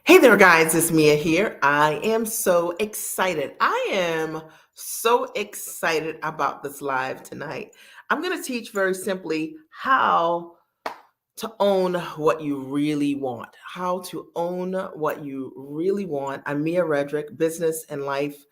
Hey there, guys. It's Mia here. I am so excited. I am so excited about this live tonight. I'm going to teach very simply how to own what you really want. How to own what you really want. I'm Mia Redrick, business and life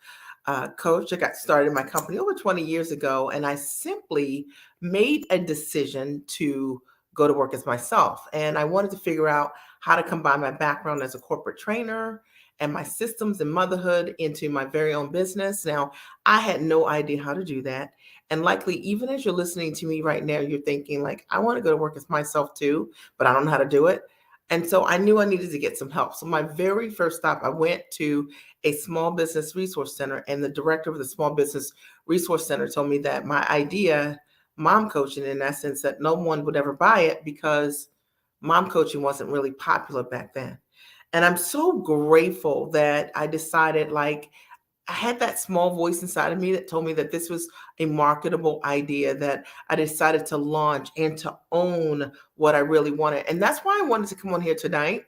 coach. I got started in my company over 20 years ago, and I simply made a decision to go to work as myself. And I wanted to figure out how to combine my background as a corporate trainer and my systems and motherhood into my very own business. Now, I had no idea how to do that. And likely, even as you're listening to me right now, you're thinking, like, I want to go to work as myself too, but I don't know how to do it. And so I knew I needed to get some help. So my very first stop, I went to a small business resource center, and the director of the small business resource center told me that my idea, mom coaching, in essence, that no one would ever buy it because mom coaching wasn't really popular back then. And I'm so grateful that I decided, like, I had that small voice inside of me that told me that this was a marketable idea that I decided to launch and to own what I really wanted. And that's why I wanted to come on here tonight,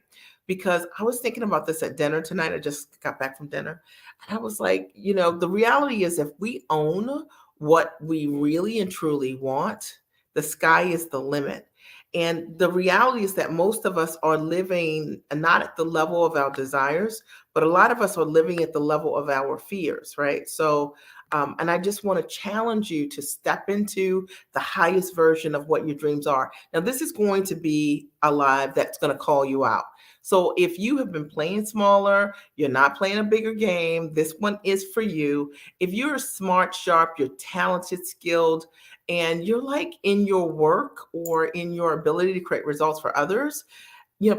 because I was thinking about this at dinner tonight. I just got back from dinner. And I was like, the reality is, if we own what we really and truly want, the sky is the limit. And the reality is that most of us are living not at the level of our desires, but a lot of us are living at the level of our fears, right? So, and I just want to challenge you to step into the highest version of what your dreams are. Now, this is going to be a live that's going to call you out. So if you have been playing smaller, you're not playing a bigger game, this one is for you. If you're smart, sharp, you're talented, skilled, and you're like in your work or in your ability to create results for others,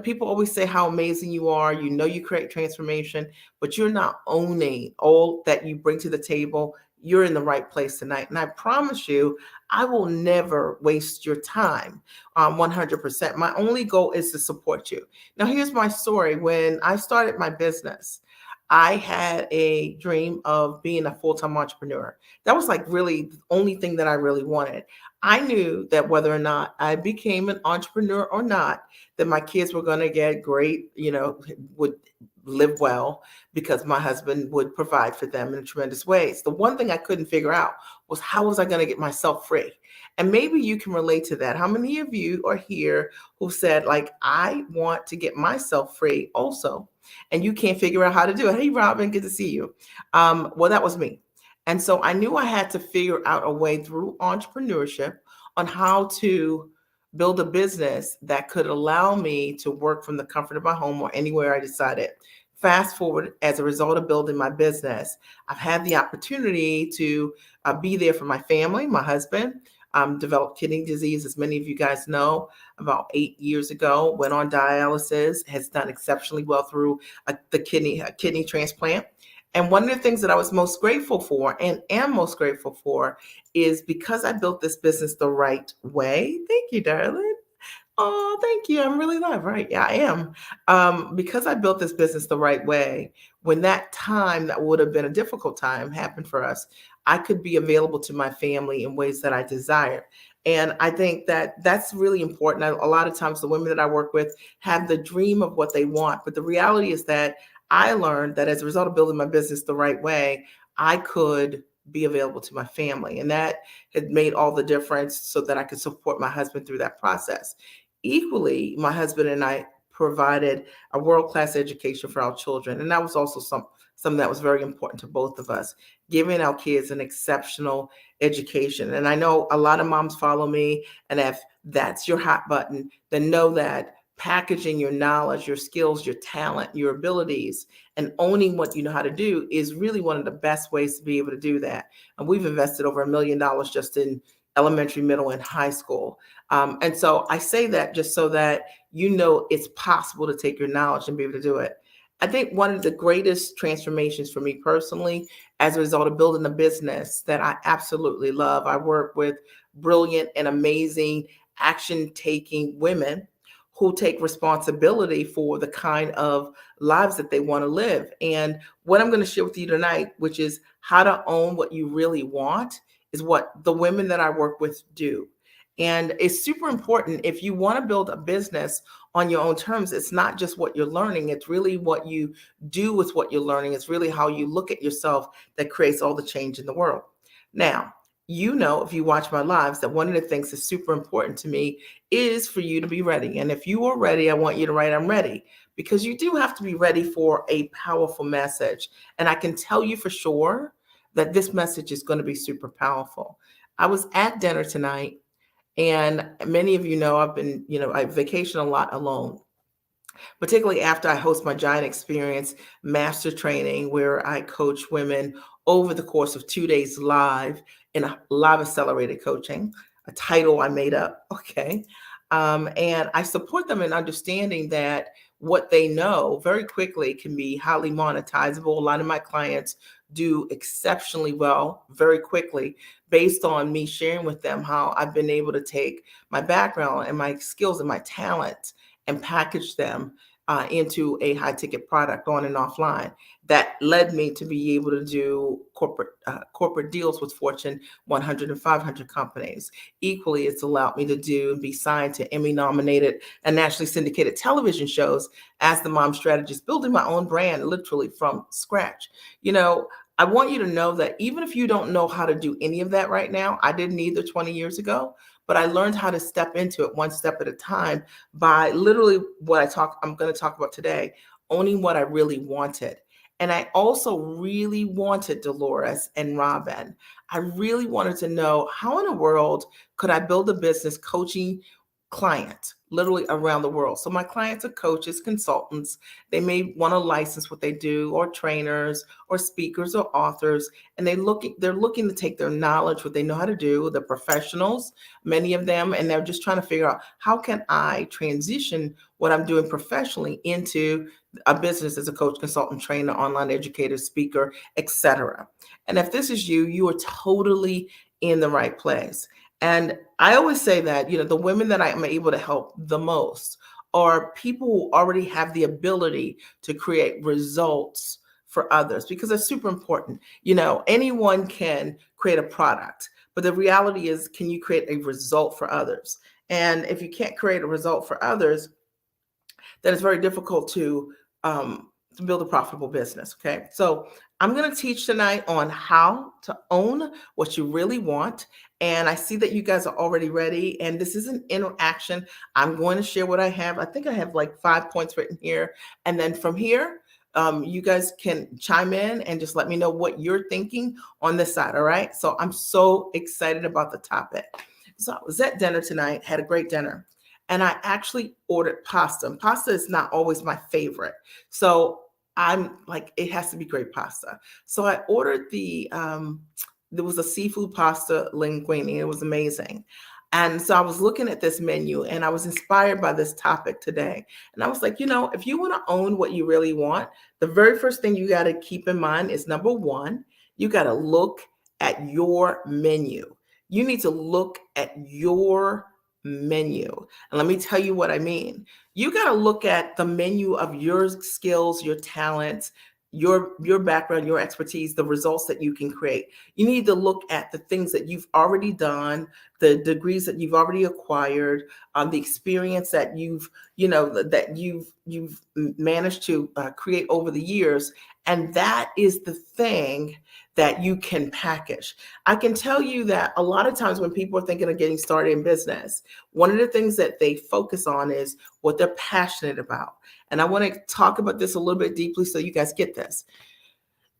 people always say how amazing you are. You create transformation, but you're not owning all that you bring to the table. You're in the right place tonight. And I promise you, I will never waste your time 100%. My only goal is to support you. Now, here's my story. When I started my business, I had a dream of being a full-time entrepreneur. That was like really the only thing that I really wanted. I knew that whether or not I became an entrepreneur or not, that my kids were going to get great, would live well because my husband would provide for them in tremendous ways. The one thing I couldn't figure out was, how was I going to get myself free? And maybe you can relate to that. How many of you are here who said, like, I want to get myself free also, and you can't figure out how to do it? Hey, Robin, good to see you. Well, that was me. And so I knew I had to figure out a way through entrepreneurship on how to build a business that could allow me to work from the comfort of my home or anywhere I decided. Fast forward, as a result of building my business, I've had the opportunity to be there for my family. My husband developed kidney disease, as many of you guys know, about 8 years ago, went on dialysis, has done exceptionally well through the kidney transplant. And one of the things that I was most grateful for and am most grateful for is because I built this business the right way. Thank you, darling. Oh, thank you. I'm really loved, right? Yeah, I am. Because I built this business the right way, when that time that would have been a difficult time happened for us, I could be available to my family in ways that I desire. And I think that that's really important. A lot of times the women that I work with have the dream of what they want, but the reality is that I learned that as a result of building my business the right way, I could be available to my family. And that had made all the difference so that I could support my husband through that process. Equally, my husband and I provided a world-class education for our children. And that was also something that was very important to both of us, giving our kids an exceptional education. And I know a lot of moms follow me, and if that's your hot button, then know that packaging your knowledge, your skills, your talent, your abilities, and owning what you know how to do is really one of the best ways to be able to do that. And we've invested over $1 million just in elementary, middle, and high school. And so I say that just so that it's possible to take your knowledge and be able to do it. I think one of the greatest transformations for me personally, as a result of building a business that I absolutely love, I work with brilliant and amazing action-taking women who take responsibility for the kind of lives that they want to live. And what I'm going to share with you tonight, which is how to own what you really want, is what the women that I work with do. And it's super important if you want to build a business on your own terms. It's not just what you're learning, it's really what you do with what you're learning. It's really how you look at yourself that creates all the change in the world. Now, you know, if you watch my lives, that one of the things that's super important to me is for you to be ready. And if you are ready, I want you to write, I'm ready, because you do have to be ready for a powerful message. And I can tell you for sure that this message is going to be super powerful. I was at dinner tonight, and many of you know I've been, I vacation a lot alone, particularly after I host my Giant Experience Master Training, where I coach women over the course of 2 days live in a live accelerated coaching, a title I made up. Okay. And I support them in understanding that what they know very quickly can be highly monetizable. A lot of my clients do exceptionally well very quickly based on me sharing with them how I've been able to take my background and my skills and my talent and package them into a high ticket product on and offline. That led me to be able to do corporate deals with Fortune 100 and 500 companies. Equally, it's allowed me to do and be signed to Emmy nominated and nationally syndicated television shows as the mom strategist, building my own brand literally from scratch. You know, I want you to know that even if you don't know how to do any of that right now, I didn't either 20 years ago, but I learned how to step into it one step at a time by literally I'm going to talk about today, owning what I really wanted. And I also really wanted, Dolores and Robin, I really wanted to know, how in the world could I build a business coaching clients literally around the world? So my clients are coaches, consultants. They may want to license what they do, or trainers or speakers or authors. And they're looking to take their knowledge, what they know how to do. They're professionals, many of them, and they're just trying to figure out, how can I transition what I'm doing professionally into a business as a coach, consultant, trainer, online educator, speaker, etc. And if this is you, you are totally in the right place. And I always say that, the women that I am able to help the most are people who already have the ability to create results for others, because that's super important. Anyone can create a product, but the reality is, can you create a result for others? And if you can't create a result for others, then it's very difficult to build a profitable business. Okay. So I'm going to teach tonight on how to own what you really want. And I see that you guys are already ready. And this is an interaction. I'm going to share what I have. I think I have like 5 points written here. And then from here, you guys can chime in and just let me know what you're thinking on this side. All right. So I'm so excited about the topic. So I was at dinner tonight, had a great dinner, and I actually ordered pasta. And pasta is not always my favorite. So I'm like, it has to be great pasta. So I ordered there was a seafood pasta linguine. It was amazing. And so I was looking at this menu and I was inspired by this topic today. And I was like, if you want to own what you really want, the very first thing you got to keep in mind is, number one, you got to look at your menu. You need to look at your menu. And let me tell you what I mean. You got to look at the menu of your skills, your talents, your background, your expertise, the results that you can create. You need to look at the things that you've already done, the degrees that you've already acquired, the experience that you've managed to create over the years, and that is the thing that you can package. I can tell you that a lot of times when people are thinking of getting started in business, one of the things that they focus on is what they're passionate about. And I want to talk about this a little bit deeply so you guys get this.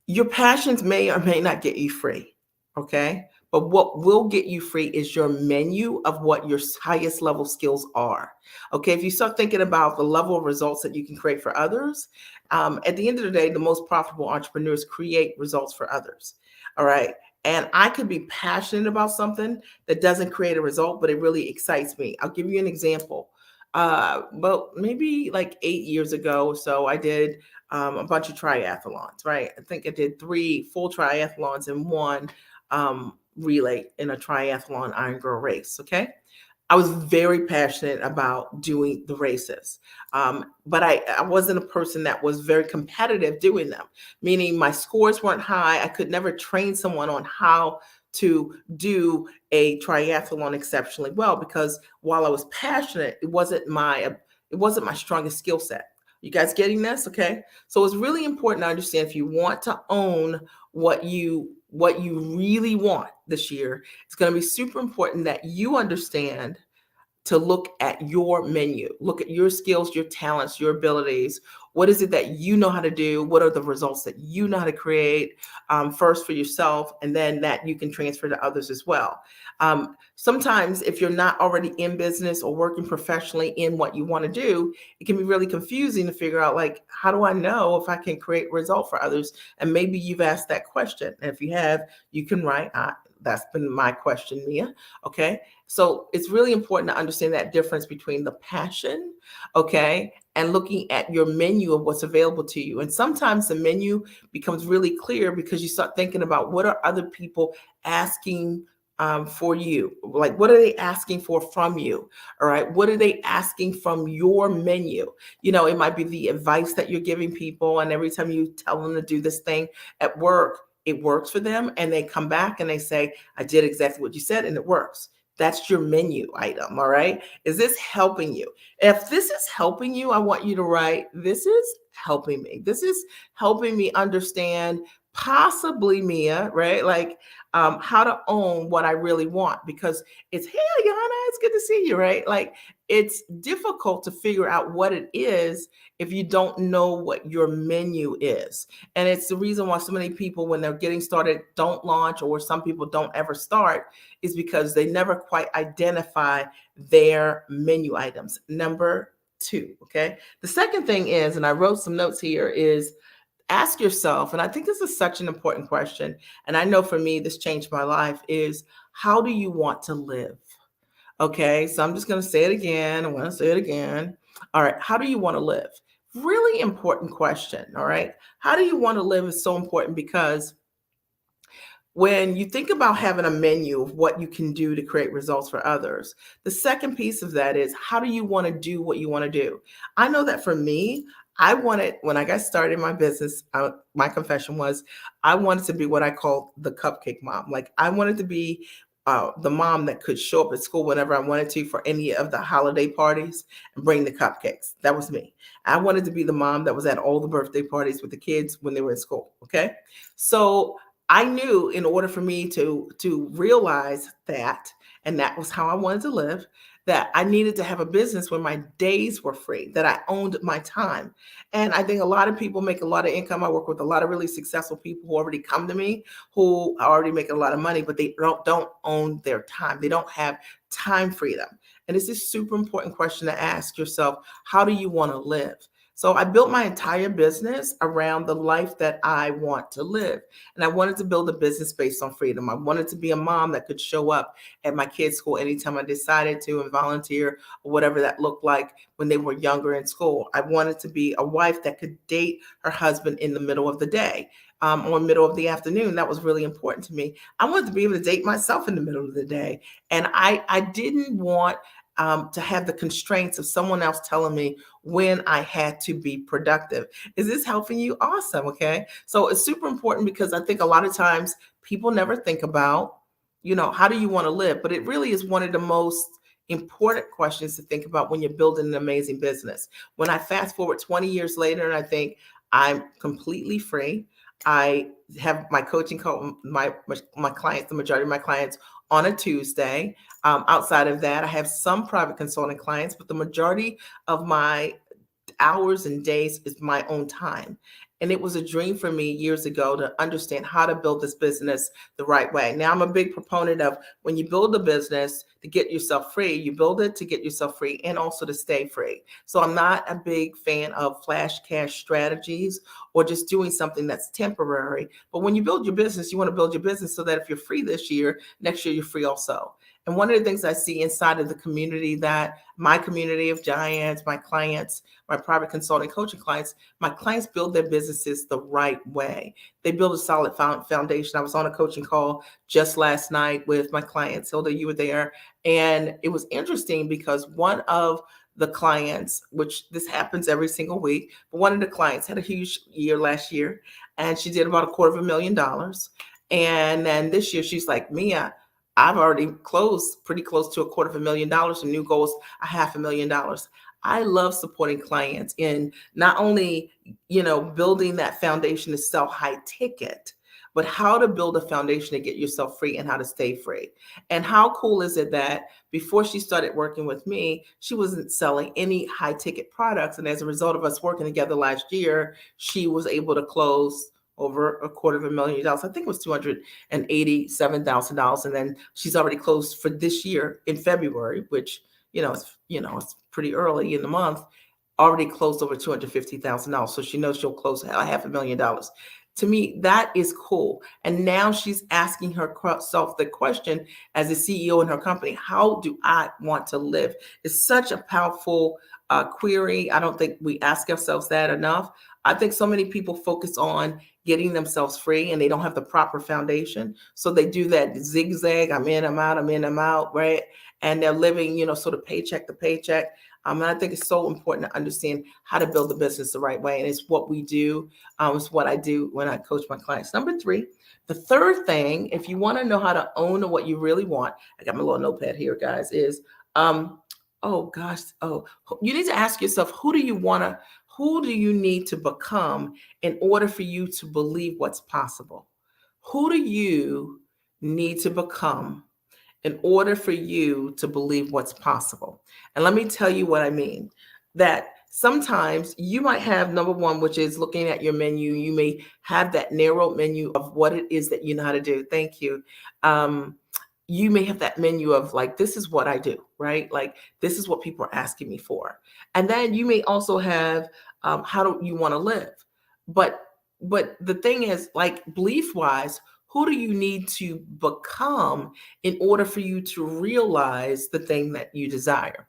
Your passions may or may not get you free, okay? But what will get you free is your menu of what your highest level skills are, okay? If you start thinking about the level of results that you can create for others, at the end of the day, the most profitable entrepreneurs create results for others, all right? And I could be passionate about something that doesn't create a result, but it really excites me. I'll give you an example. Well, maybe like 8 years ago or so, I did a bunch of triathlons, right? I think I did 3 full triathlons and 1 relay in a triathlon Iron Girl race. Okay. I was very passionate about doing the races. But I wasn't a person that was very competitive doing them, meaning my scores weren't high. I could never train someone on how to do a triathlon exceptionally well, because while I was passionate, it wasn't my strongest skill set. You guys getting this? Okay. So it's really important to understand, if you want to own what you really want this year, it's going to be super important that you understand to look at your menu, look at your skills, your talents, your abilities. What is it that you know how to do? What are the results that you know how to create, first for yourself, and then that you can transfer to others as well. Sometimes, if you're not already in business or working professionally in what you want to do, it can be really confusing to figure out, like, how do I know if I can create result for others? And maybe you've asked that question. And if you have, you can write. That's been my question, Mia. Okay. So it's really important to understand that difference between the passion, okay, and looking at your menu of what's available to you. And sometimes the menu becomes really clear because you start thinking about, what are other people asking for you? Like, what are they asking for from you? All right. What are they asking from your menu? It might be the advice that you're giving people. And every time you tell them to do this thing at work, it works for them. And they come back and they say, I did exactly what you said and it works. That's your menu item. All right. Is this helping you? If this is helping you, I want you to write, this is helping me. This is helping me understand, possibly, Mia, right? Like, how to own what I really want, because it's, hey, Ayana, it's good to see you, right? Like, it's difficult to figure out what it is if you don't know what your menu is. And it's the reason why so many people, when they're getting started, don't launch, or some people don't ever start, is because they never quite identify their menu items. Number two, okay? The second thing is, and I wrote some notes here, is ask yourself, and I think this is such an important question, and I know for me, this changed my life, is, how do you want to live? Okay, so I'm just going to say it again. I'm going to say it again. All right, how do you want to live? Really important question. All right, how do you want to live is so important, because when you think about having a menu of what you can do to create results for others, the second piece of that is, how do you want to do what you want to do? I know that for me, when I got started in my business, my confession was, I wanted to be what I called the cupcake mom. Like, I wanted to be the mom that could show up at school whenever I wanted to for any of the holiday parties and bring the cupcakes. That was me. I wanted to be the mom that was at all the birthday parties with the kids when they were in school. Okay. So I knew, in order for me to realize that, and that was how I wanted to live, that I needed to have a business where my days were free, that I owned my time. And I think a lot of people make a lot of income. I work with a lot of really successful people who already come to me, who are already making a lot of money, but they don't own their time. They don't have time freedom. And it's a super important question to ask yourself. How do you want to live? So I built my entire business around the life that I want to live. And I wanted to build a business based on freedom. I wanted to be a mom that could show up at my kids' school anytime I decided to, and volunteer, or whatever that looked like when they were younger in school. I wanted to be a wife that could date her husband in the middle of the day, or middle of the afternoon. That was really important to me. I wanted to be able to date myself in the middle of the day. And I didn't want to have the constraints of someone else telling me when I had to be productive. Is this helping you? Awesome. Okay. So it's super important, because I think a lot of times people never think about, how do you want to live? But it really is one of the most important questions to think about when you're building an amazing business. When I fast forward 20 years later, and I think I'm completely free, I have my coaching call, my clients, the majority of my clients, on a Tuesday. Outside of that, I have some private consulting clients, but the majority of my hours and days is my own time. And it was a dream for me years ago to understand how to build this business the right way. Now, I'm a big proponent of, when you build a business to get yourself free, you build it to get yourself free and also to stay free. So I'm not a big fan of flash cash strategies or just doing something that's temporary. But when you build your business, you want to build your business so that if you're free this year, next year you're free also. And one of the things I see inside of the community, that my community of giants, my clients, my private consulting coaching clients, my clients build their businesses the right way. They build a solid foundation. I was on a coaching call just last night with my clients. Hilda, you were there. And it was interesting because one of the clients, which this happens every single week, but one of the clients had a huge year last year, and she did about $250,000. And then this year she's like, Mia, I've already closed pretty close to $250,000. The new goal is $500,000. I love supporting clients in not only, building that foundation to sell high ticket, but how to build a foundation to get yourself free and how to stay free. And how cool is it that before she started working with me, she wasn't selling any high ticket products. And as a result of us working together last year, she was able to close over $250,000. I think it was $287,000. And then she's already closed for this year in February, which, it's pretty early in the month, already closed over $250,000. So she knows she'll close $500,000. To me, that is cool. And now she's asking herself the question as a CEO in her company, how do I want to live? It's such a powerful query. I don't think we ask ourselves that enough. I think so many people focus on getting themselves free and they don't have the proper foundation. So they do that zigzag. I'm in, I'm out, I'm in, I'm out, right? And they're living, sort of paycheck to paycheck. And I think it's so important to understand how to build the business the right way. And it's what we do. It's what I do when I coach my clients. Number three, the third thing, if you want to know how to own what you really want, I got my little notepad here, guys, is, you need to ask yourself, who do you need to become in order for you to believe what's possible? Who do you need to become in order for you to believe what's possible? And let me tell you what I mean. That sometimes you might have number one, which is looking at your menu. You may have that narrow menu of what it is that you know how to do. Thank you. You may have that menu of like, this is what I do, right? Like, this is what people are asking me for. And then you may also have, how do you want to live? But the thing is, like, belief wise, who do you need to become in order for you to realize the thing that you desire?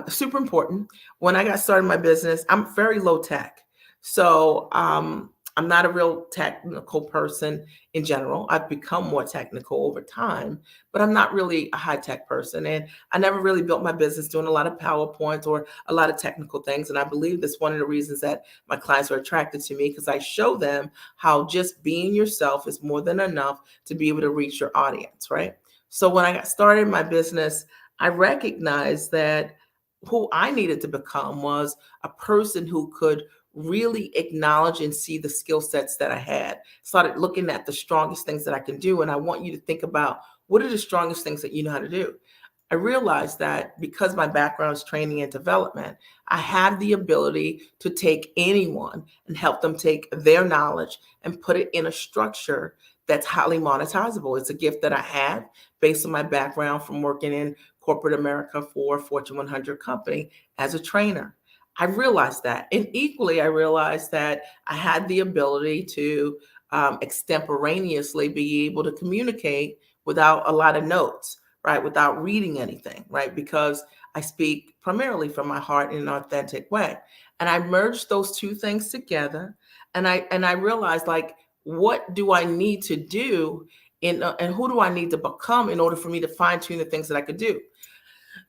Super important. When I got started in my business, I'm very low tech. So I'm not a real technical person in general. I've become more technical over time, but I'm not really a high tech person. And I never really built my business doing a lot of PowerPoints or a lot of technical things. And I believe that's one of the reasons that my clients are attracted to me, because I show them how just being yourself is more than enough to be able to reach your audience, right? So when I got started in my business, I recognized that who I needed to become was a person who could really acknowledge and see the skill sets that I had. Started looking at the strongest things that I can do. And I want you to think about, what are the strongest things that you know how to do? I realized that because my background is training and development, I have the ability to take anyone and help them take their knowledge and put it in a structure that's highly monetizable. It's a gift that I have based on my background from working in corporate America for a Fortune 100 company as a trainer. I realized that. And equally, I realized that I had the ability to extemporaneously be able to communicate without a lot of notes, right? Without reading anything, right? Because I speak primarily from my heart in an authentic way. And I merged those two things together. And I realized, like, what do I need to do and who do I need to become in order for me to fine tune the things that I could do?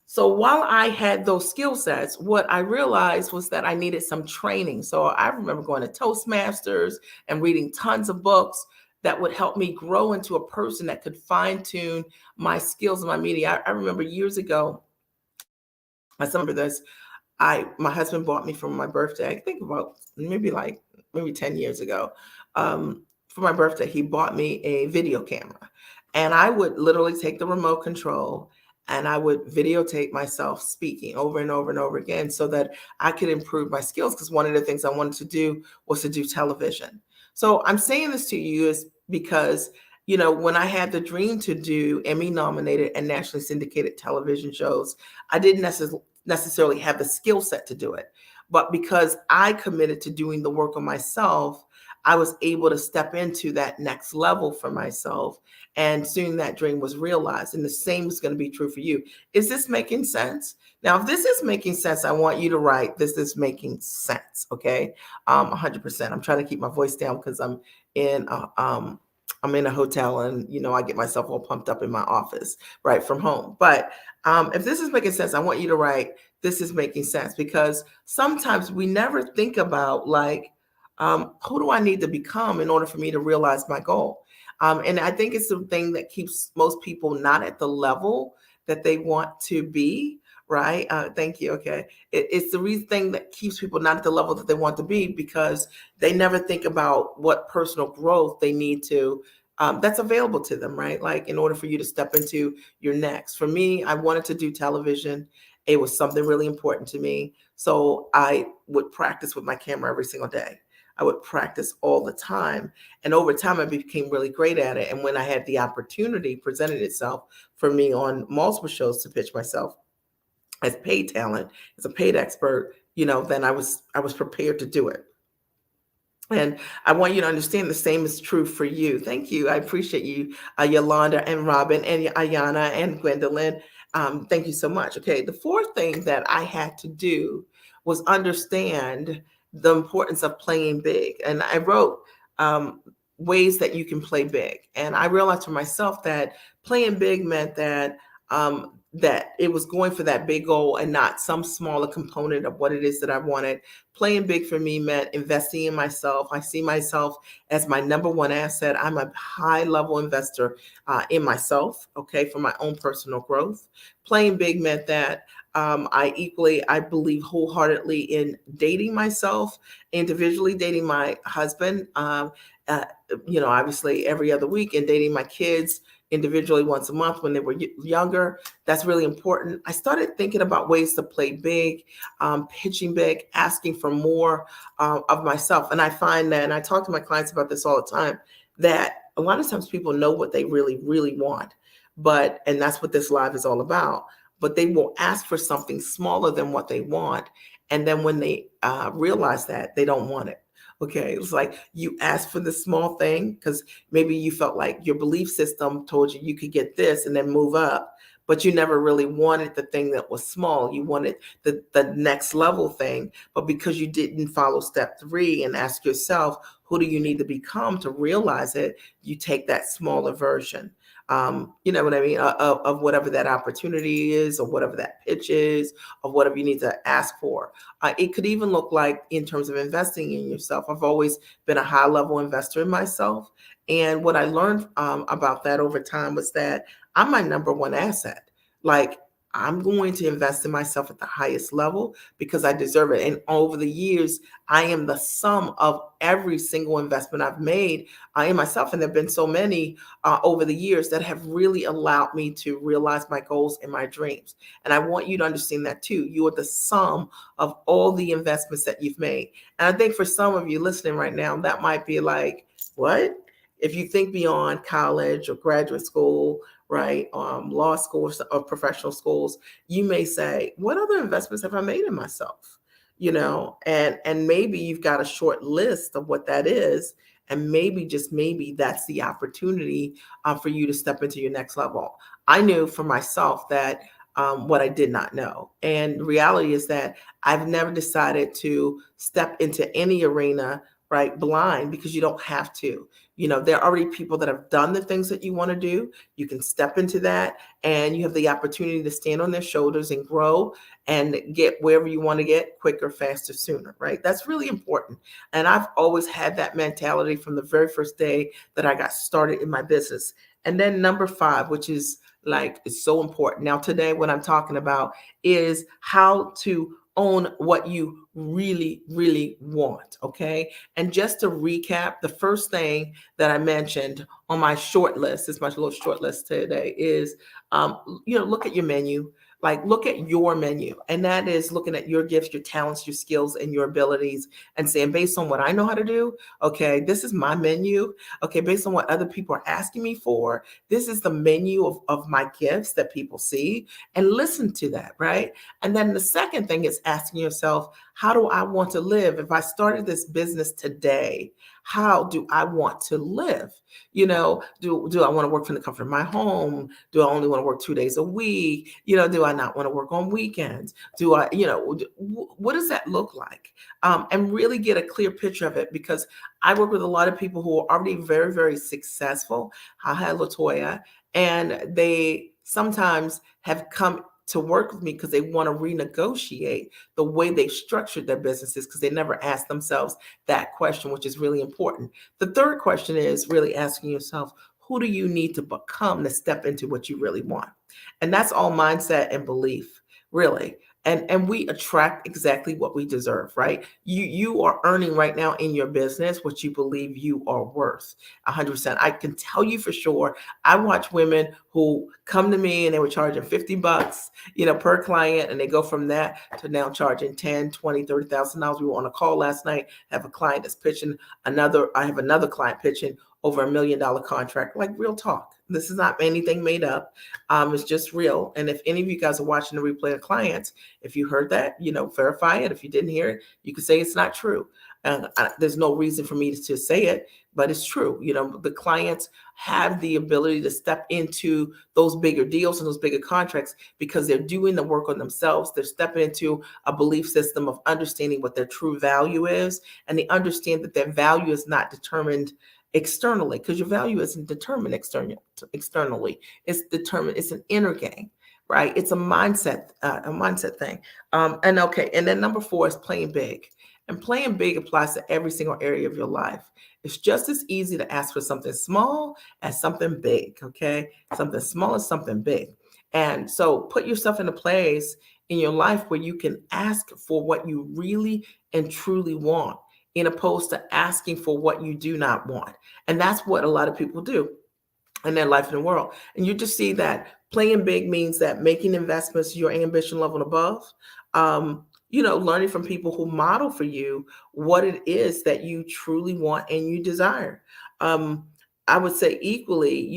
So while I had those skill sets, what I realized was that I needed some training. So I remember going to Toastmasters and reading tons of books that would help me grow into a person that could fine tune my skills in my media. I remember years ago, I remember this. My husband bought me for my birthday. I think about maybe 10 years ago. For my birthday, he bought me a video camera, and I would literally take the remote control and I would videotape myself speaking over and over and over again so that I could improve my skills. Because one of the things I wanted to do was to do television. So I'm saying this to you is because, when I had the dream to do Emmy nominated and nationally syndicated television shows, I didn't necessarily have the skill set to do it. But because I committed to doing the work on myself, I was able to step into that next level for myself. And soon that dream was realized. And the same is going to be true for you. Is this making sense? Now, if this is making sense, I want you to write, this is making sense. Okay. 100%. I'm trying to keep my voice down because I'm in a hotel and, I get myself all pumped up in my office, right, from home. But if this is making sense, I want you to write, this is making sense, because sometimes we never think about, like, who do I need to become in order for me to realize my goal? And I think it's the thing that keeps most people not at the level that they want to be, right? Thank you. Okay. It's the reason thing that keeps people not at the level that they want to be because they never think about what personal growth they need to. That's available to them, right? Like in order for you to step into your next. For me, I wanted to do television. It was something really important to me. So I would practice with my camera every single day. I would practice all the time. And over time, I became really great at it. And when I had the opportunity presented itself for me on multiple shows to pitch myself as paid talent, as a paid expert, then I was prepared to do it. And I want you to understand the same is true for you. Thank you. I appreciate you, Yolanda and Robin and Ayana and Gwendolyn. Thank you so much. Okay, the fourth thing that I had to do was understand the importance of playing big. And I wrote ways that you can play big. And I realized for myself that playing big meant that it was going for that big goal and not some smaller component of what it is that I wanted. Playing big for me meant investing in myself. I see myself as my number one asset. I'm a high level investor in myself, okay, for my own personal growth. Playing big meant that I believe wholeheartedly in dating myself, individually dating my husband, uh, obviously every other week, and dating my kids individually once a month when they were younger. That's really important. I started thinking about ways to play big, pitching big, asking for more of myself. And I find that, and I talk to my clients about this all the time, that a lot of times people know what they really, really want. And that's what this live is all about. But they will ask for something smaller than what they want. And then when they realize that, they don't want it. Okay, it's like you ask for the small thing because maybe you felt like your belief system told you you could get this and then move up, but you never really wanted the thing that was small. You wanted the next level thing, but because you didn't follow step 3 and ask yourself, who do you need to become to realize it, you take that smaller version. You know what I mean, of whatever that opportunity is, or whatever that pitch is, or whatever you need to ask for. It could even look like in terms of investing in yourself. I've always been a high level investor in myself. And what I learned about that over time was that I'm my number one asset. Like, I'm going to invest in myself at the highest level because I deserve it. And over the years, I am the sum of every single investment I've made in myself. And there have been so many over the years that have really allowed me to realize my goals and my dreams. And I want you to understand that too. You are the sum of all the investments that you've made. And I think for some of you listening right now, that might be like, what? If you think beyond college or graduate school, right, law school or professional schools, you may say, what other investments have I made in myself? And maybe you've got a short list of what that is. And maybe, just maybe, that's the opportunity for you to step into your next level. I knew for myself that what I did not know. And the reality is that I've never decided to step into any arena, right, blind, because you don't have to. There are already people that have done the things that you want to do. You can step into that and you have the opportunity to stand on their shoulders and grow and get wherever you want to get quicker, faster, sooner, right? That's really important. And I've always had that mentality from the very first day that I got started in my business. And then number 5, which is like, it's so important. Now, today, what I'm talking about is how to own what you really, really want. Okay. And just to recap, the first thing that I mentioned on my short list, this is my little short list today, is, look at your menu. Like, look at your menu. And that is looking at your gifts, your talents, your skills, and your abilities, and saying, based on what I know how to do, okay, this is my menu. Okay, based on what other people are asking me for, this is the menu of my gifts that people see, and listen to that, right? And then the second thing is asking yourself, how do I want to live? If I started this business today, how do I want to live? Do I want to work from the comfort of my home? Do I only want to work 2 days a week? Do I not want to work on weekends? Do I, what does that look like? And really get a clear picture of it, because I work with a lot of people who are already very, very successful. Hi, Latoya. And they sometimes have come to work with me because they want to renegotiate the way they structured their businesses because they never asked themselves that question, which is really important. The third question is really asking yourself, who do you need to become to step into what you really want? And that's all mindset and belief, really. And we attract exactly what we deserve, right? You are earning right now in your business what you believe you are worth. 100%. I can tell you for sure. I watch women who come to me and they were charging $50, per client, and they go from that to now charging 10, 20, $30,000. We were on a call last night. I have a client that's pitching I have another client pitching over $1 million contract, like real talk. This is not anything made up. It's just real. And if any of you guys are watching the replay of clients, if you heard that, verify it. If you didn't hear it, you can say it's not true. There's no reason for me to say it, but it's true. The clients have the ability to step into those bigger deals and those bigger contracts because they're doing the work on themselves. They're stepping into a belief system of understanding what their true value is, and they understand that their value is not determined externally, because your value isn't determined externally. It's an inner game, right? It's a mindset thing. And then number 4 is playing big. And playing big applies to every single area of your life. It's just as easy to ask for something small as something big, okay? Something small as something big. And so put yourself in a place in your life where you can ask for what you really and truly want, in opposed to asking for what you do not want. And that's what a lot of people do in their life in the world. And you just see that playing big means that making investments your ambition level and above, learning from people who model for you what it is that you truly want and you desire. I would say equally,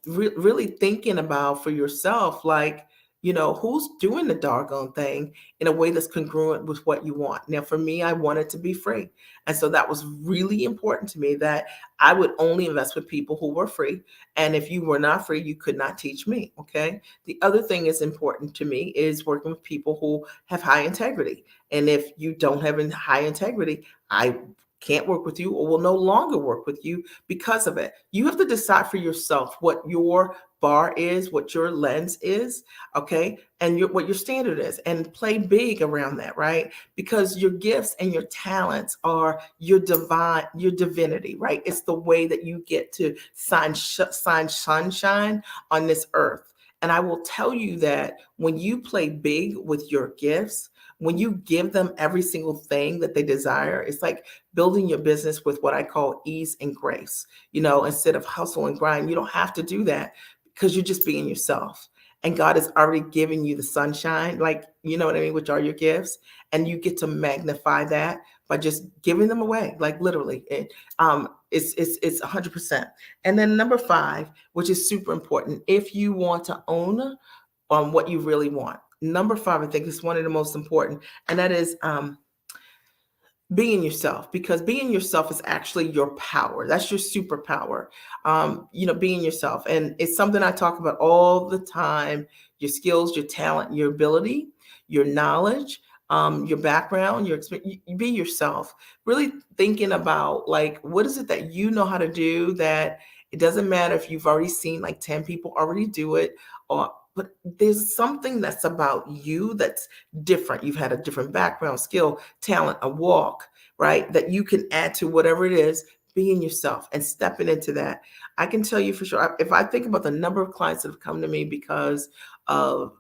really thinking about for yourself, like, who's doing the doggone thing in a way that's congruent with what you want. Now, for me, I wanted to be free. And so that was really important to me, that I would only invest with people who were free. And if you were not free, you could not teach me. Okay. The other thing that's important to me is working with people who have high integrity. And if you don't have high integrity, I can't work with you or will no longer work with you because of it. You have to decide for yourself what your bar is, what your lens is, okay, and what your standard is, and play big around that, right? Because your gifts and your talents are your divinity, right? It's the way that you get to shine sunshine on this earth. And I will tell you that when you play big with your gifts, when you give them every single thing that they desire, it's like building your business with what I call ease and grace. Instead of hustle and grind, you don't have to do that because you're just being yourself. And God has already given you the sunshine, like, you know what I mean, which are your gifts. And you get to magnify that by just giving them away, like literally. It's 100%. And then number 5, which is super important, if you want to own what you really want. Number 5, I think, is one of the most important, and that is being yourself, because being yourself is actually your power. That's your superpower. Being yourself. And it's something I talk about all the time: your skills, your talent, your ability, your knowledge, your background, your experience. You be yourself. Really thinking about, like, what is it that you know how to do, that it doesn't matter if you've already seen like 10 people already do it, but there's something that's about you that's different. You've had a different background, skill, talent, a walk, right? That you can add to whatever it is, being yourself and stepping into that. I can tell you for sure, if I think about the number of clients that have come to me because of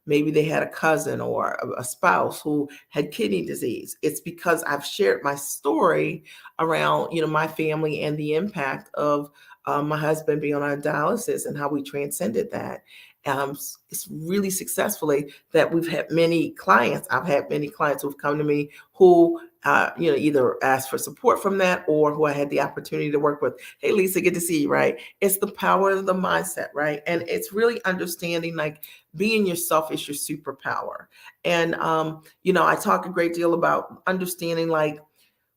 maybe they had a cousin or a spouse who had kidney disease, it's because I've shared my story around, my family and the impact of my husband being on dialysis and how we transcended that. It's really successfully that we've had many clients. I've had many clients who've come to me who, either asked for support from that or who I had the opportunity to work with. Hey, Lisa, good to see you, right? It's the power of the mindset, right? And it's really understanding, like, being yourself is your superpower. And, I talk a great deal about understanding, like,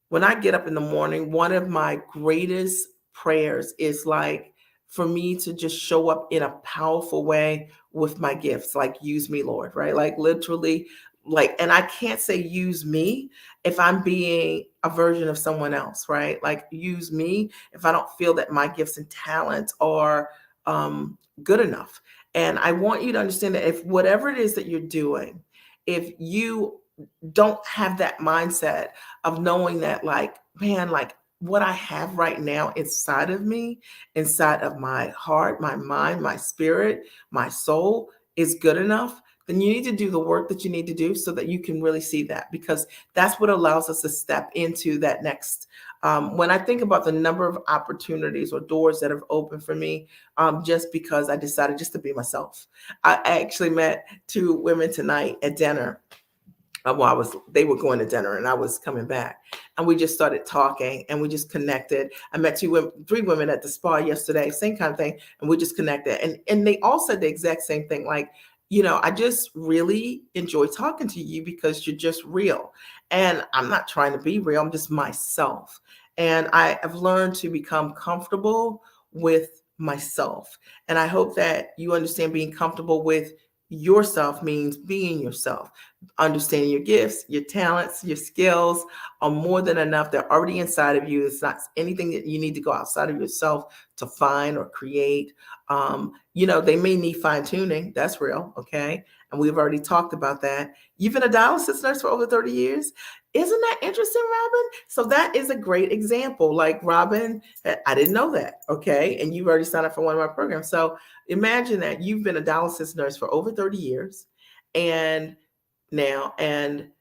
when I get up in the morning, one of my greatest prayers is, like, for me to just show up in a powerful way with my gifts, like, use me, Lord, right? Like, literally, like, and I can't say use me if I'm being a version of someone else, right? Like, use me if I don't feel that my gifts and talents are good enough. And I want you to understand that if whatever it is that you're doing, if you don't have that mindset of knowing that, like, man, like what I have right now inside of me, inside of my heart, my mind, my spirit, my soul is good enough, then you need to do the work that you need to do so that you can really see that, because that's what allows us to step into that next. When I think about the number of opportunities or doors that have opened for me, just because I decided just to be myself. I actually met two women tonight at dinner. They were going to dinner and I was coming back, and we just started talking and we just connected. I met three women at the spa yesterday, same kind of thing, and we just connected. And they all said the exact same thing, like, I just really enjoy talking to you because you're just real. And I'm not trying to be real, I'm just myself. And I have learned to become comfortable with myself. And I hope that you understand being comfortable with yourself means being yourself. Understanding your gifts, your talents, your skills are more than enough. They're already inside of you. It's not anything that you need to go outside of yourself to find or create. They may need fine tuning. That's real. Okay. And we've already talked about that. You've been a dialysis nurse for over 30 years. Isn't that interesting, Robin? So that is a great example. Like, Robin, I didn't know that. Okay. And you've already signed up for one of my programs. So imagine that you've been a dialysis nurse for over 30 years. And now and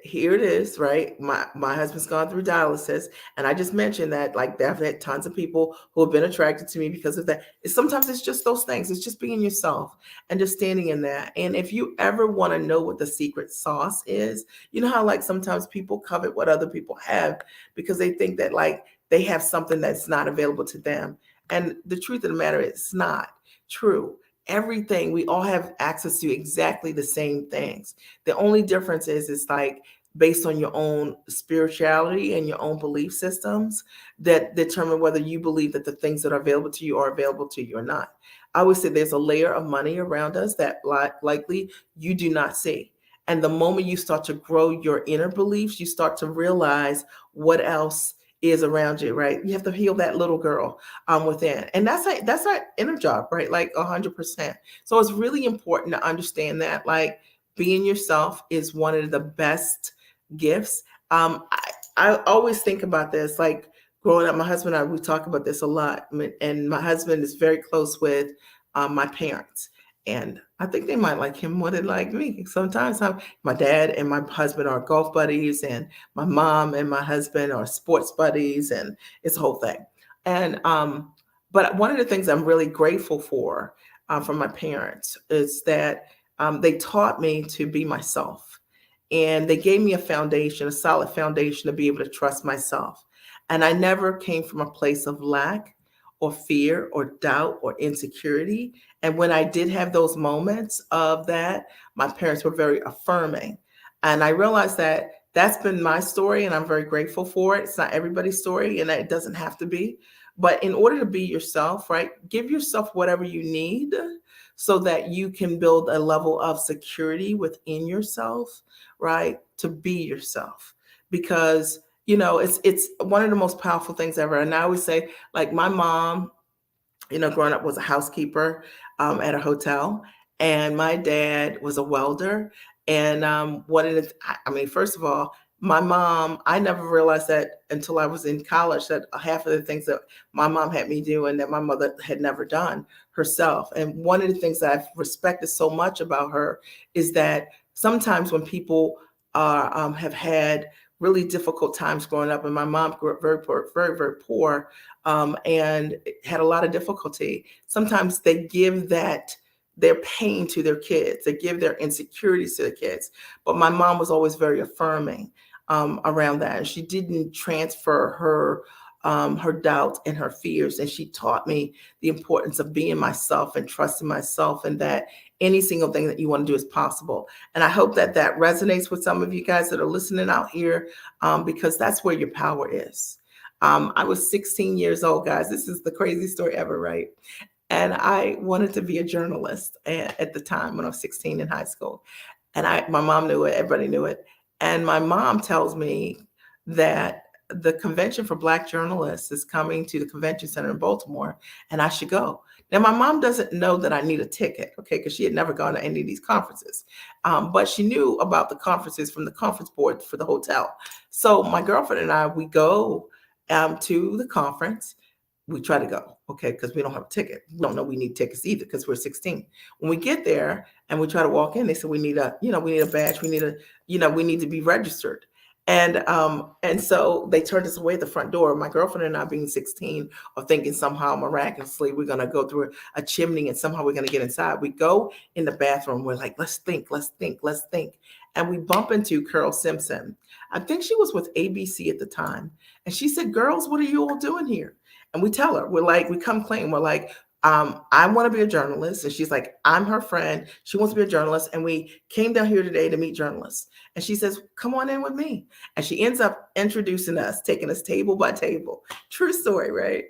here it is, right? My husband's gone through dialysis, and I just mentioned that, like, I've had tons of people who have been attracted to me because of that. Sometimes it's just those things. It's just being yourself and just standing in that. And if you ever want to know what the secret sauce is, you know how, like, sometimes people covet what other people have because they think that, like, they have something that's not available to them. And the truth of the matter is, it's not true. Everything, we all have access to exactly the same things. The only difference is like based on your own spirituality and your own belief systems that determine whether you believe that the things that are available to you are available to you or not. I would say there's a layer of money around us that likely you do not see. And the moment you start to grow your inner beliefs, you start to realize what else is around you, right? You have to heal that little girl within. And that's our inner job, right? Like 100%. So it's really important to understand that, like, being yourself is one of the best gifts. I always think about this, like, growing up, my husband and I, we talk about this a lot. And my husband is very close with my parents. And I think they might like him more than like me. Sometimes my dad and my husband are golf buddies, and my mom and my husband are sports buddies, and it's a whole thing. And but one of the things I'm really grateful for from my parents is that they taught me to be myself, and they gave me a foundation, a solid foundation to be able to trust myself. And I never came from a place of lack or fear or doubt or insecurity. And when I did have those moments of that, my parents were very affirming. And I realized that that's been my story, and I'm very grateful for it. It's not everybody's story, and it doesn't have to be. But in order to be yourself, right, give yourself whatever you need so that you can build a level of security within yourself, right, to be yourself. Because it's one of the most powerful things ever. And I always say, like, my mom, growing up, was a housekeeper at a hotel, and my dad was a welder. And first of all, my mom, I never realized that until I was in college, that half of the things that my mom had me do and that my mother had never done herself. And one of the things that I've respected so much about her is that sometimes when people have had really difficult times growing up, and my mom grew up very poor, very, very poor, and had a lot of difficulty. Sometimes they give their pain to their kids. They give their insecurities to the kids. But my mom was always very affirming around that. And she didn't transfer her doubts and her fears. And she taught me the importance of being myself and trusting myself, and that any single thing that you want to do is possible. And I hope that that resonates with some of you guys that are listening out here, because that's where your power is. I was 16 years old, guys. This is the craziest story ever, right? And I wanted to be a journalist at the time when I was 16 in high school. And my mom knew it, everybody knew it. And my mom tells me that the convention for Black journalists is coming to the convention center in Baltimore, and I should go. Now, my mom doesn't know that I need a ticket, okay, because she had never gone to any of these conferences. But she knew about the conferences from the conference board for the hotel. So my girlfriend and I, we go to the conference. We try to go, okay, because we don't have a ticket. We don't know we need tickets either because we're 16. When we get there and we try to walk in, they said we need we need a badge. We need we need to be registered. And so they turned us away at the front door. My girlfriend and I, being 16, are thinking somehow miraculously we're gonna go through a chimney and somehow we're gonna get inside. We go in the bathroom. We're like, let's think, let's think, let's think. And we bump into Carol Simpson. I think she was with ABC at the time. And she said, girls, what are you all doing here? And we tell her, we're like, we come clean. We're like, I want to be a journalist. And she's like, I'm her friend. She wants to be a journalist. And we came down here today to meet journalists. And she says, come on in with me. And she ends up introducing us, taking us table by table. True story, right?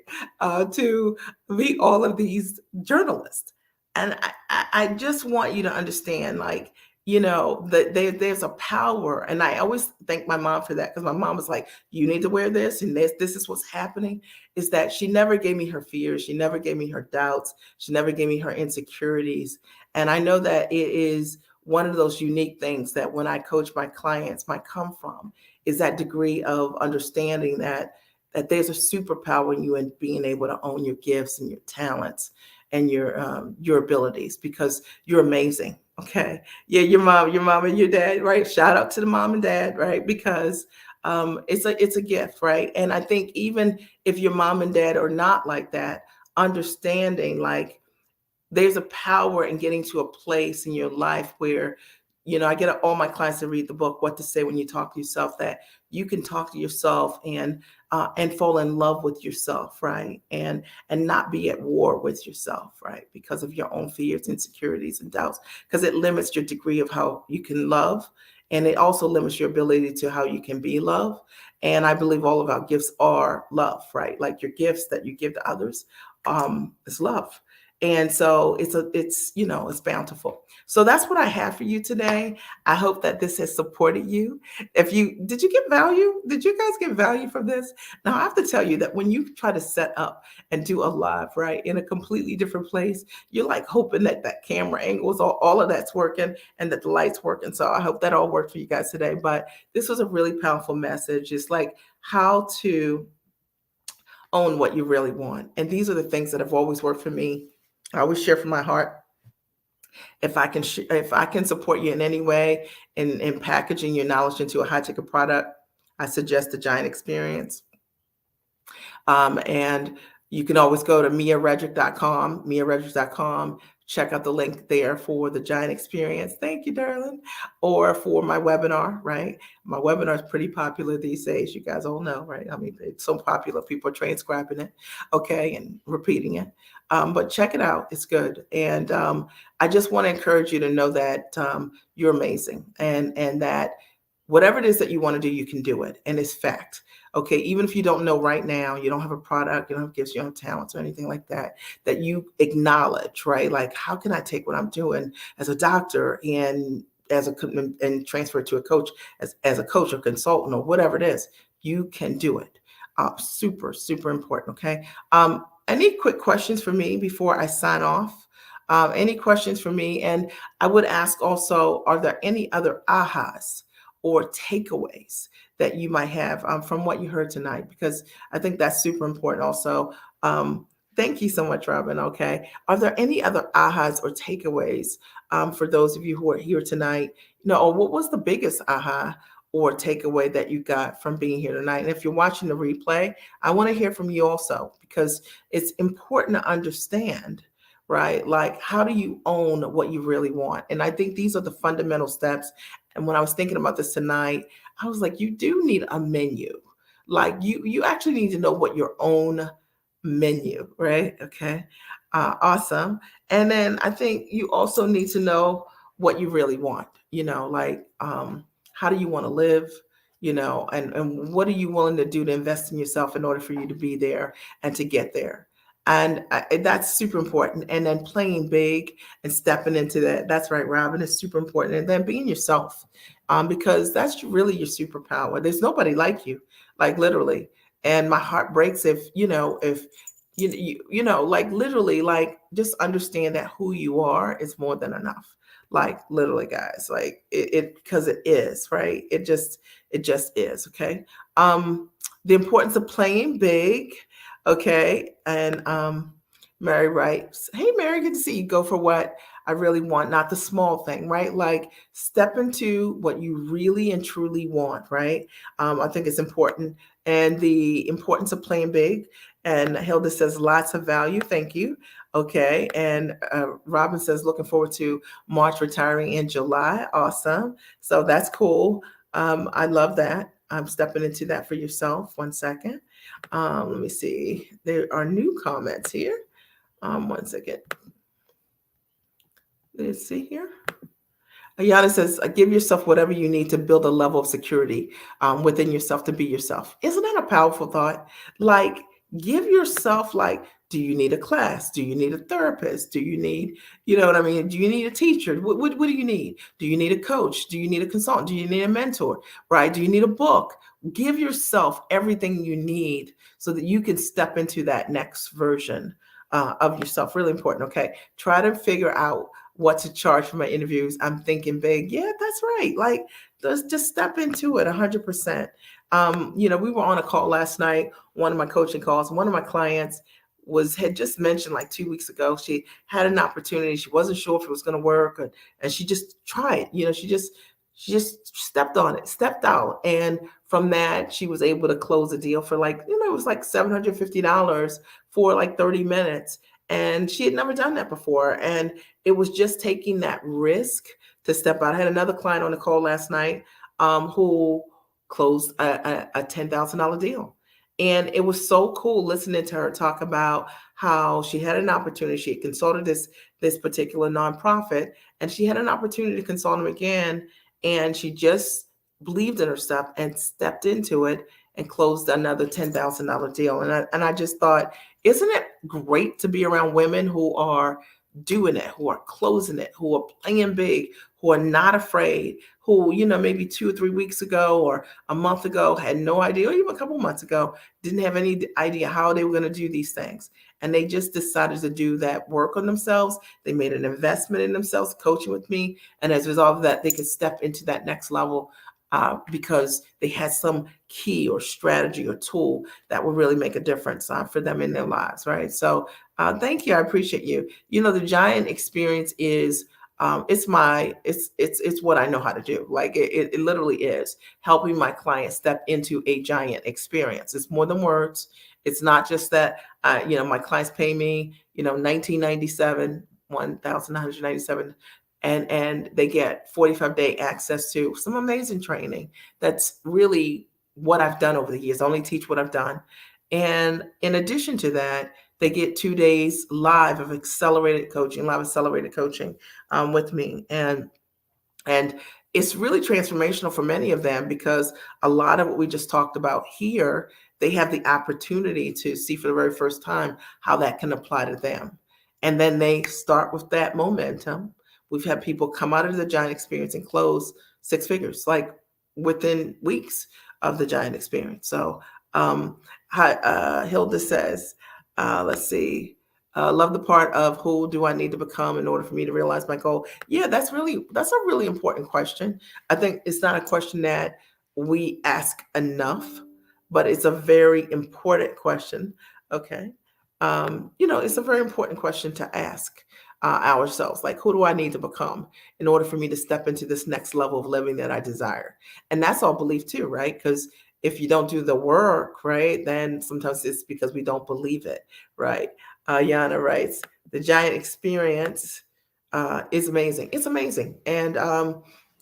To meet all of these journalists. And I just want you to understand, like, that there's a power. And I always thank my mom for that, because my mom was like, you need to wear this, and this is what's happening. Is that she never gave me her fears. She never gave me her doubts. She never gave me her insecurities. And I know that it is one of those unique things that when I coach my clients might come from, is that degree of understanding that there's a superpower in you in being able to own your gifts and your talents and your abilities, because you're amazing. Okay. Yeah, your mom and your dad, right? Shout out to the mom and dad, right? Because it's a gift, right? And I think even if your mom and dad are not like that, understanding, like, there's a power in getting to a place in your life where, I get all my clients to read the book, What to Say When You Talk to Yourself, that you can talk to yourself and fall in love with yourself, right? And not be at war with yourself, right? Because of your own fears, insecurities, and doubts, because it limits your degree of how you can love. And it also limits your ability to how you can be loved. And I believe all of our gifts are love, right? Like your gifts that you give to others is love. And so it's bountiful. So that's what I have for you today. I hope that this has supported you. Did you get value? Did you guys get value from this? Now I have to tell you that when you try to set up and do a live, right, in a completely different place, you're like hoping that camera angles, all of that's working and that the light's working. So I hope that all worked for you guys today. But this was a really powerful message. It's like how to own what you really want. And these are the things that have always worked for me. I always share from my heart. If I can support you in any way in packaging your knowledge into a high ticket product, I suggest the Giant Experience. And you can always go to miaredrick.com, check out the link there for the Giant Experience. Thank you, darling. Or for my webinar, right? My webinar is pretty popular these days. You guys all know, right? I mean, it's so popular. People are transcribing it, okay, and repeating it. But check it out. It's good. And I just want to encourage you to know that you're amazing, and that whatever it is that you want to do, you can do it. And it's fact. Okay, even if you don't know right now, you don't have a product, you don't have gifts, you don't have talents or anything like that, that you acknowledge, right? Like, how can I take what I'm doing as a doctor and and transfer it to a coach as a coach or consultant or whatever it is? You can do it. Super, super important. Okay. Any quick questions for me before I sign off? Any questions for me? And I would ask also, are there any other ahas or takeaways that you might have from what you heard tonight? Because I think that's super important also. Thank you so much, Robin. Okay. Are there any other ahas or takeaways for those of you who are here tonight? Or what was the biggest aha or takeaway that you got from being here tonight? And if you're watching the replay, I want to hear from you also, because it's important to understand, right? Like, how do you own what you really want? And I think these are the fundamental steps. And when I was thinking about this tonight, I was like, you do need a menu. Like, you actually need to know what your own menu, right? Okay. Awesome. And then I think you also need to know what you really want, like, how do you want to live, and what are you willing to do to invest in yourself in order for you to be there and to get there? And that's super important. And then playing big and stepping into that. That's right, Robin. It's super important. And then being yourself, because that's really your superpower. There's nobody like you, like literally. And my heart breaks if like literally, like just understand that who you are is more than enough. Like literally, guys, like because it is, right? It just is. Okay. The importance of playing big. Okay. And Mary writes, "Hey Mary, good to see you. Go for what I really want, not the small thing, right? Like step into what you really and truly want, right? I think it's important. And the importance of playing big. And Hilda says, lots of value. Thank you. Okay. And Robin says, looking forward to March retiring in July. Awesome. So that's cool. I love that. I'm stepping into that for yourself. One second. Let me see. There are new comments here. One second. Let's see here. Ayana says, give yourself whatever you need to build a level of security within yourself to be yourself. Isn't that a powerful thought? Like, give yourself, like, do you need a class? Do you need a therapist? Do you need, you know what I mean? Do you need a teacher? What do you need? Do you need a coach? Do you need a consultant? Do you need a mentor? Right? Do you need a book? Give yourself everything you need so that you can step into that next version of yourself. Really important. Okay. Try to figure out what to charge for my interviews. I'm thinking big. Yeah, that's right. Like, let's just step into it 100%. We were on a call last night, one of my coaching calls. One of my clients had just mentioned like 2 weeks ago, she had an opportunity. She wasn't sure if it was going to work, and she just tried. She just stepped on it, stepped out, and from that, she was able to close a deal for like, it was like $750 for like 30 minutes. And she had never done that before. And it was just taking that risk to step out. I had another client on the call last night who closed a $10,000 deal. And it was so cool listening to her talk about how she had an opportunity. She had consulted this particular nonprofit, and she had an opportunity to consult them again. And she just believed in herself and stepped into it and closed another $10,000 deal. And I just thought, isn't it great to be around women who are doing it, who are closing it, who are playing big, who are not afraid, who, maybe 2 or 3 weeks ago or a month ago had no idea, or even a couple months ago, didn't have any idea how they were going to do these things. And they just decided to do that work on themselves. They made an investment in themselves, coaching with me. And as a result of that, they could step into that next level because they had some key or strategy or tool that will really make a difference for them in their lives, right? So thank you. I appreciate you. The giant experience is it's what I know how to do. Like it literally is helping my clients step into a giant experience. It's more than words. It's not just that my clients pay me 1997 $1,997, and they get 45-day access to some amazing training. That's really what I've done over the years. I only teach what I've done. And in addition to that, they get 2 days live of live accelerated coaching with me. And it's really transformational for many of them because a lot of what we just talked about here, they have the opportunity to see for the very first time how that can apply to them. And then they start with that momentum. We've had people come out of the giant experience and close six figures, like within weeks of the giant experience. So, Hilda says, let's see. Love the part of who do I need to become in order for me to realize my goal? Yeah, that's a really important question. I think it's not a question that we ask enough, but it's a very important question. Okay. It's a very important question to ask ourselves. Like, who do I need to become in order for me to step into this next level of living that I desire? And that's all belief too, right? Because if you don't do the work, right, then sometimes it's because we don't believe it, right? Yana writes, the giant experience is amazing. It's amazing. And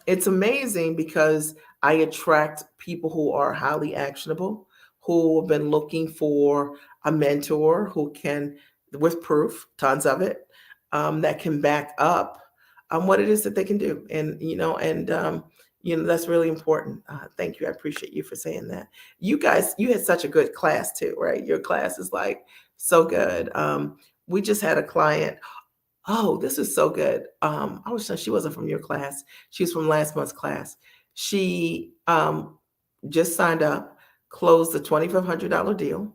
it's amazing because I attract people who are highly actionable, who have been looking for a mentor who can, with proof, tons of it, that can back up what it is that they can do. And, That's really important. Thank you. I appreciate you for saying that. You guys, you had such a good class too, right? Your class is like so good. We just had a client. Oh, this is so good. I was she wasn't from your class. She was from last month's class. She just signed up, closed a $2,500 deal,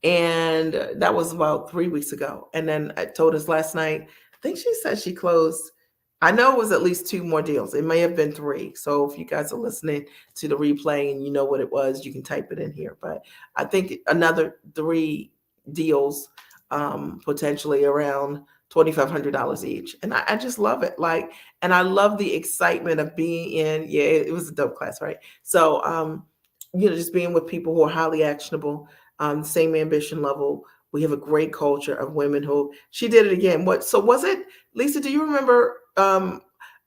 and that was about 3 weeks ago. And then I told us last night, I think she said she closed, I know it was at least two more deals. It may have been three. So if you guys are listening to the replay and you know what it was, you can type it in here. But I think another three deals, potentially around $2,500 each. And I just love it. Like, and I love the excitement of being in, yeah, it was a dope class, right? So, just being with people who are highly actionable, same ambition level. We have a great culture of women who, she did it again. What, so was it, Lisa, do you remember,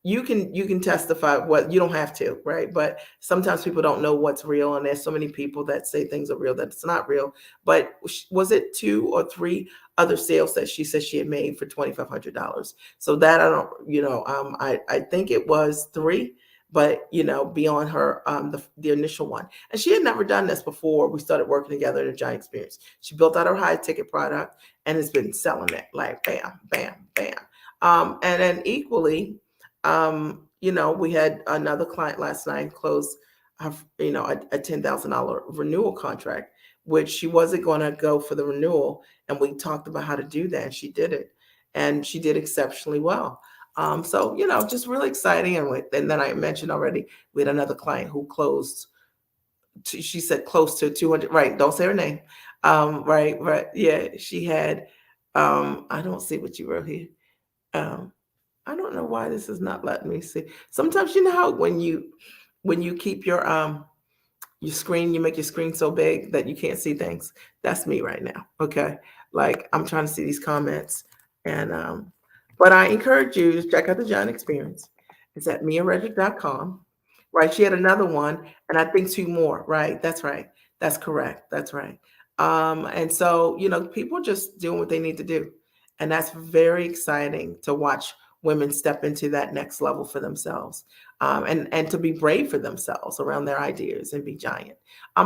you can testify, what, you don't have to, right? But sometimes people don't know what's real, and there's so many people that say things are real that it's not real. But was it two or three other sales that she said she had made for $2,500? So that I don't, I think it was three, but beyond her, the initial one. And she had never done this before we started working together in a giant experience. She built out her high ticket product and has been selling it like bam, bam, bam. And then equally, we had another client last night close, a $10,000 renewal contract, which she wasn't going to go for the renewal. And we talked about how to do that. And she did it. And she did exceptionally well. So, just really exciting. And then I mentioned already, we had another client who closed, she said close to 200, right? Don't say her name. Right. Yeah. She had, I don't see what you wrote here. Um, I don't know why this is not letting me see. Sometimes you know how when you keep your screen, you make your screen so big that you can't see things. That's me right now. Okay. Like I'm trying to see these comments. And but I encourage you to check out the John Experience. It's at miaredrick.com. Right. She had another one, and I think two more. Right. That's right. That's correct. That's right. And so, people are just doing what they need to do. And that's very exciting to watch women step into that next level for themselves, and to be brave for themselves around their ideas and be giant.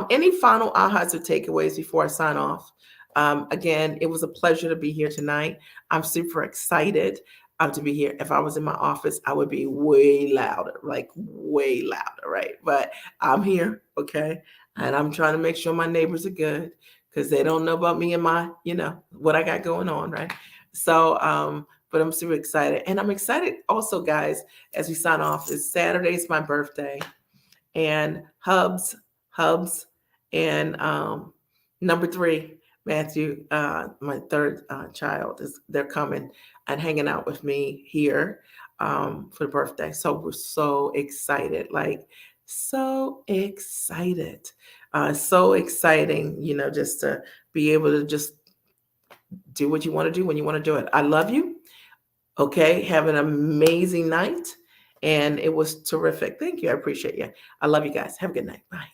Any final ahas or takeaways before I sign off? Again, it was a pleasure to be here tonight. I'm super excited to be here. If I was in my office, I would be way louder, like way louder, right? But I'm here, okay? And I'm trying to make sure my neighbors are good because they don't know about me and my, what I got going on, right? So, but I'm super excited. And I'm excited also, guys, as we sign off, is Saturday's my birthday. And Hubs, and number three, Matthew, my third child, they're coming and hanging out with me here for the birthday. So we're so excited, like so excited. So exciting, just to be able to just do what you want to do when you want to do it. I love you. Okay. Have an amazing night. And it was terrific. Thank you. I appreciate you. I love you guys. Have a good night. Bye.